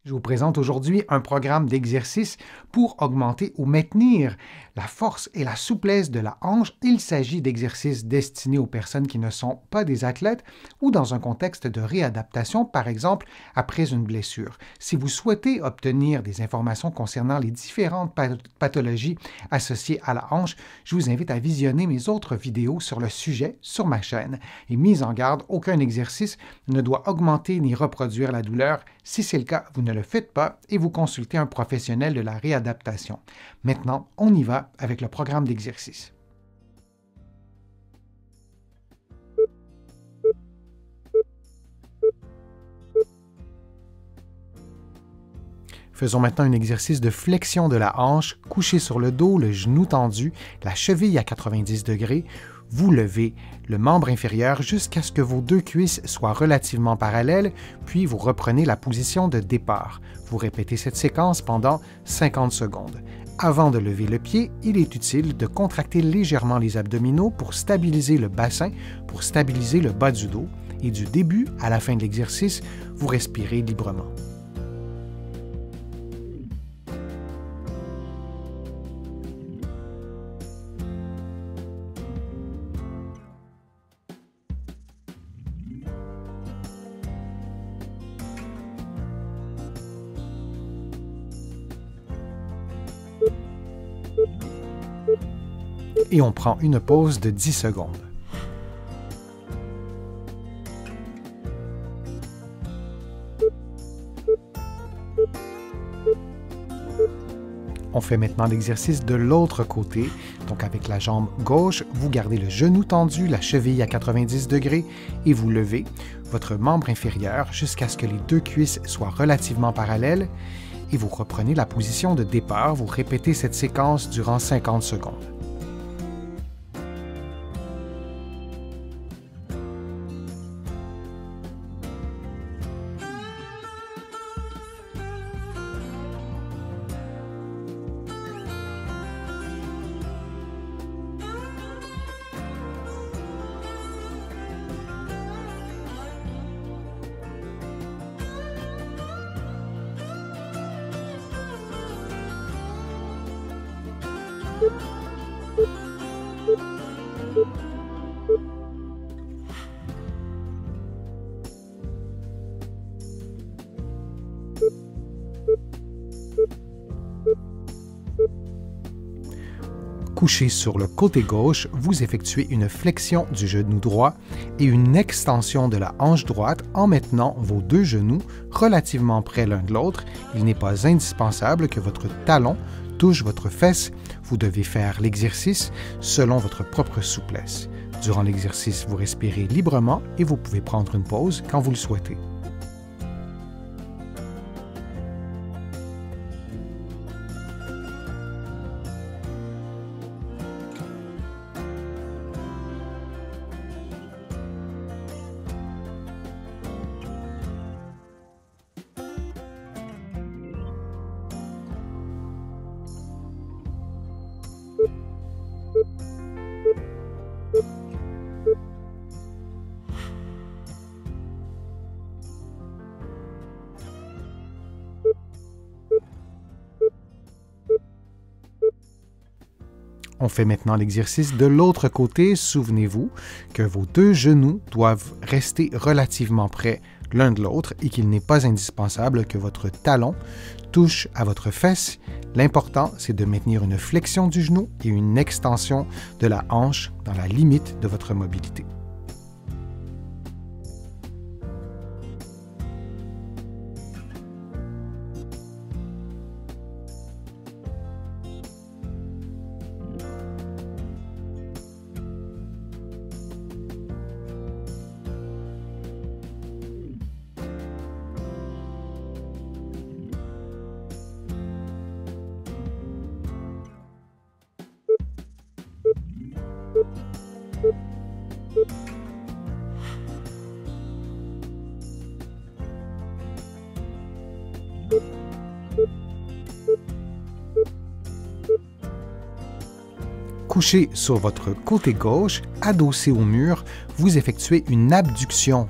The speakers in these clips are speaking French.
Je vous présente aujourd'hui un programme d'exercice pour augmenter ou maintenir la force et la souplesse de la hanche. Il s'agit d'exercices destinés aux personnes qui ne sont pas des athlètes ou dans un contexte de réadaptation, par exemple après une blessure. Si vous souhaitez obtenir des informations concernant les différentes pathologies associées à la hanche, je vous invite à visionner mes autres vidéos sur le sujet sur ma chaîne. Et mise en garde, aucun exercice ne doit augmenter ni reproduire la douleur. Si c'est le cas, vous ne le faites pas et vous consultez un professionnel de la réadaptation. Maintenant, on y va avec le programme d'exercice. Faisons maintenant un exercice de flexion de la hanche, couché sur le dos, le genou tendu, la cheville à 90 degrés. Vous levez le membre inférieur jusqu'à ce que vos deux cuisses soient relativement parallèles, puis vous reprenez la position de départ. Vous répétez cette séquence pendant 50 secondes. Avant de lever le pied, il est utile de contracter légèrement les abdominaux pour stabiliser le bassin, pour stabiliser le bas du dos. Et du début à la fin de l'exercice, vous respirez librement. Et on prend une pause de 10 secondes. On fait maintenant l'exercice de l'autre côté. Donc avec la jambe gauche, vous gardez le genou tendu, la cheville à 90 degrés et vous levez votre membre inférieur jusqu'à ce que les deux cuisses soient relativement parallèles et vous reprenez la position de départ. Vous répétez cette séquence durant 50 secondes. Couché sur le côté gauche, vous effectuez une flexion du genou droit et une extension de la hanche droite en maintenant vos deux genoux relativement près l'un de l'autre. Il n'est pas indispensable que votre talon touche votre fesse. Vous devez faire l'exercice selon votre propre souplesse. Durant l'exercice, vous respirez librement et vous pouvez prendre une pause quand vous le souhaitez. On fait maintenant l'exercice de l'autre côté. Souvenez-vous que vos deux genoux doivent rester relativement près l'un de l'autre et qu'il n'est pas indispensable que votre talon touche à votre fesse. L'important, c'est de maintenir une flexion du genou et une extension de la hanche dans la limite de votre mobilité. Couché sur votre côté gauche, adossé au mur, vous effectuez une abduction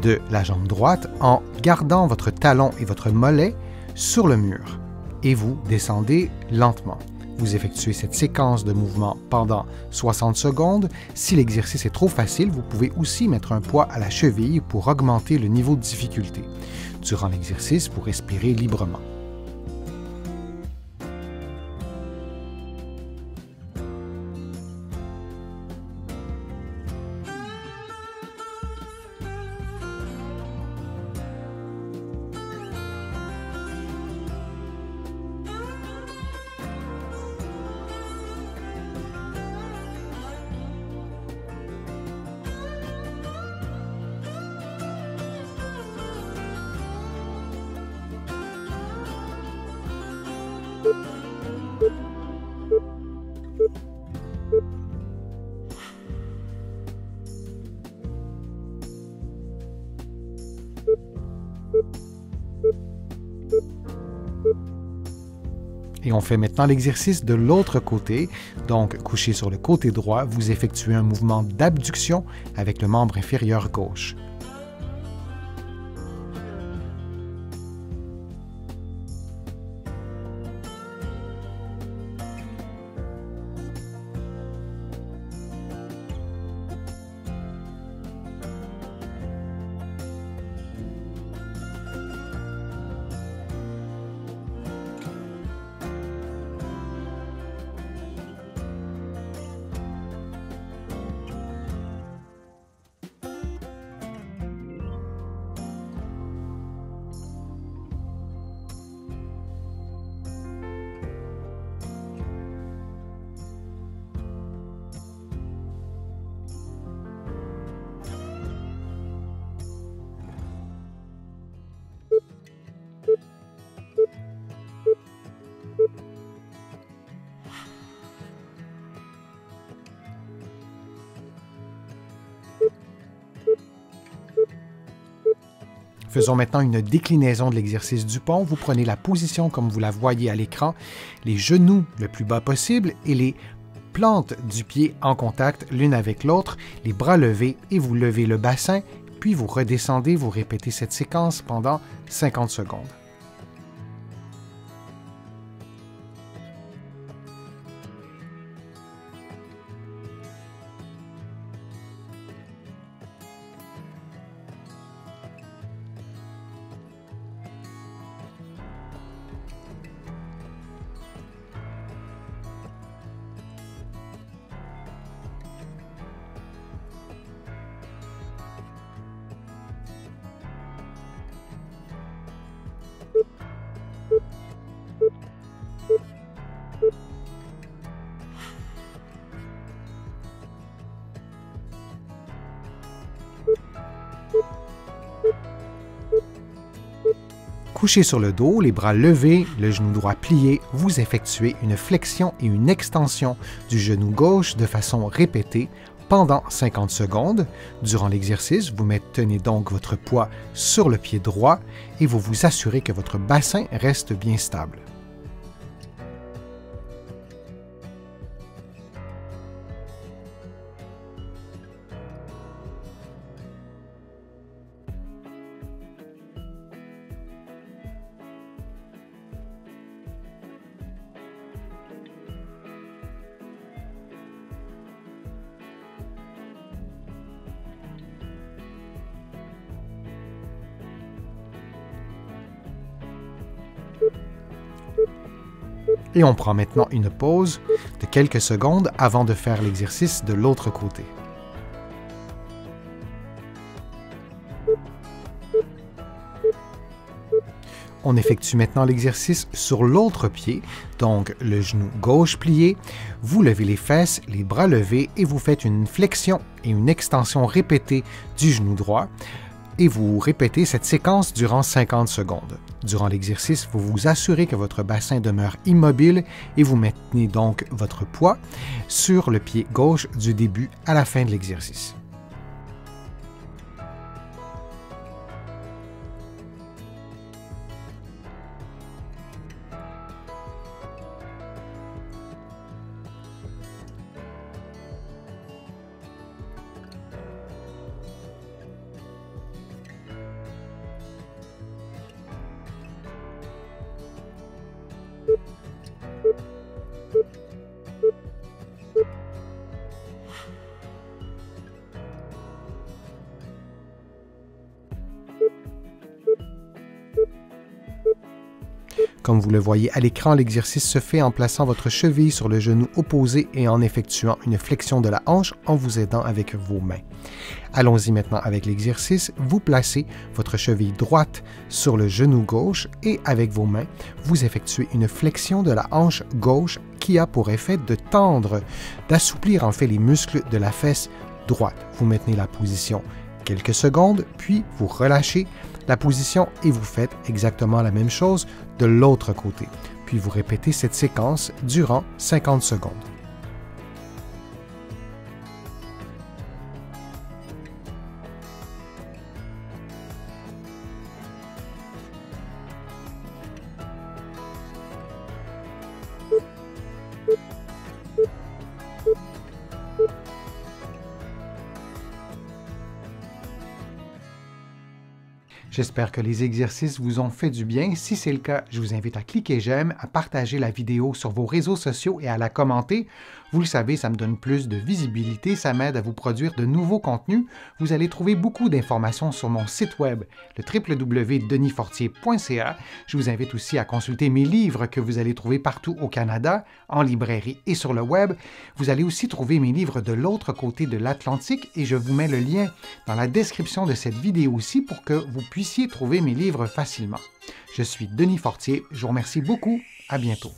de la jambe droite en gardant votre talon et votre mollet sur le mur et vous descendez lentement. Vous effectuez cette séquence de mouvements pendant 60 secondes. Si l'exercice est trop facile, vous pouvez aussi mettre un poids à la cheville pour augmenter le niveau de difficulté. Durant l'exercice, vous respirez librement. Et on fait maintenant l'exercice de l'autre côté. Donc, couché sur le côté droit, vous effectuez un mouvement d'abduction avec le membre inférieur gauche. Faisons maintenant une déclinaison de l'exercice du pont. Vous prenez la position comme vous la voyez à l'écran, les genoux le plus bas possible et les plantes du pied en contact l'une avec l'autre, les bras levés et vous levez le bassin, puis vous redescendez, vous répétez cette séquence pendant 50 secondes. Couché sur le dos, les bras levés, le genou droit plié, vous effectuez une flexion et une extension du genou gauche de façon répétée pendant 50 secondes. Durant l'exercice, vous maintenez donc votre poids sur le pied droit et vous vous assurez que votre bassin reste bien stable. Et on prend maintenant une pause de quelques secondes avant de faire l'exercice de l'autre côté. On effectue maintenant l'exercice sur l'autre pied, donc le genou gauche plié. Vous levez les fesses, les bras levés et vous faites une flexion et une extension répétée du genou droit. Et vous répétez cette séquence durant 50 secondes. Durant l'exercice, vous vous assurez que votre bassin demeure immobile et vous maintenez donc votre poids sur le pied gauche du début à la fin de l'exercice. Comme vous le voyez à l'écran, l'exercice se fait en plaçant votre cheville sur le genou opposé et en effectuant une flexion de la hanche en vous aidant avec vos mains. Allons-y maintenant avec l'exercice. Vous placez votre cheville droite sur le genou gauche et avec vos mains, vous effectuez une flexion de la hanche gauche qui a pour effet de tendre, d'assouplir en fait les muscles de la fesse droite. Vous maintenez la position quelques secondes, puis vous relâchez la position et vous faites exactement la même chose de l'autre côté. Puis vous répétez cette séquence durant 50 secondes. J'espère que les exercices vous ont fait du bien. Si c'est le cas, je vous invite à cliquer j'aime, à partager la vidéo sur vos réseaux sociaux et à la commenter. Vous le savez, ça me donne plus de visibilité, ça m'aide à vous produire de nouveaux contenus. Vous allez trouver beaucoup d'informations sur mon site web, le www.denisfortier.ca. Je vous invite aussi à consulter mes livres que vous allez trouver partout au Canada, en librairie et sur le web. Vous allez aussi trouver mes livres de l'autre côté de l'Atlantique et je vous mets le lien dans la description de cette vidéo aussi pour que vous puissiez trouver mes livres facilement. Je suis Denis Fortier, je vous remercie beaucoup, à bientôt.